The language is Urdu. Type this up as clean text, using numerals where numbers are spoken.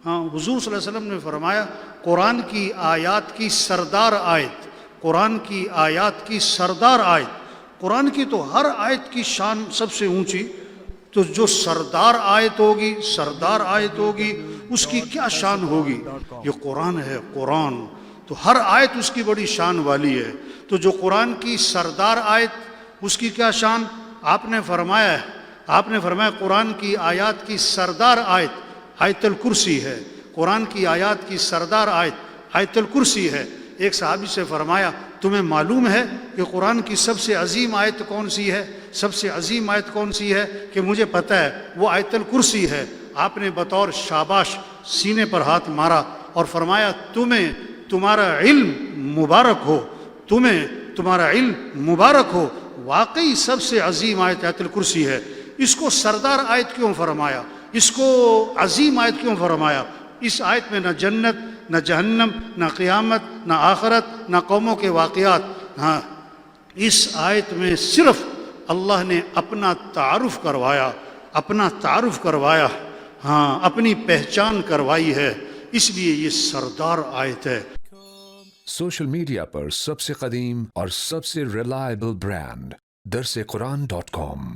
ہاں، حضور صلی اللہ علیہ وسلم نے فرمایا قرآن کی آیات کی سردار آیت، قرآن کی آیات کی سردار آیت، قرآن کی تو ہر آیت کی شان سب سے اونچی، تو جو سردار آیت ہوگی، سردار آیت ہوگی، اس کی کیا شان ہوگی؟ یہ قرآن ہے، قرآن تو ہر آیت اس کی بڑی شان والی ہے۔ تو جو قرآن کی سردار آیت، اس کی کیا شان؟ آپ نے فرمایا قرآن کی آیات کی سردار آیت آیت الکرسی ہے، قرآن کی آیات کی سردار آیت آیت الکرسی ہے۔ ایک صحابی سے فرمایا تمہیں معلوم ہے کہ قرآن کی سب سے عظیم آیت کون سی ہے؟ سب سے عظیم آیت کون سی ہے؟ کہ مجھے پتہ ہے، وہ آیت الکرسی ہے۔ آپ نے بطور شاباش سینے پر ہاتھ مارا اور فرمایا تمہیں تمہارا علم مبارک ہو، تمہیں تمہارا علم مبارک ہو، واقعی سب سے عظیم آیت آیت الکرسی ہے۔ اس کو سردار آیت کیوں فرمایا؟ اس کو عظیم آیت کیوں فرمایا؟ اس آیت میں نہ جنت، نہ جہنم، نہ قیامت، نہ آخرت، نہ قوموں کے واقعات، ہاں، اس آیت میں صرف اللہ نے اپنا تعارف کروایا، ہاں، اپنی پہچان کروائی ہے، اس لیے یہ سردار آیت ہے۔ سوشل میڈیا پر سب سے قدیم اور سب سے ریلائبل برانڈ درس قرآن .com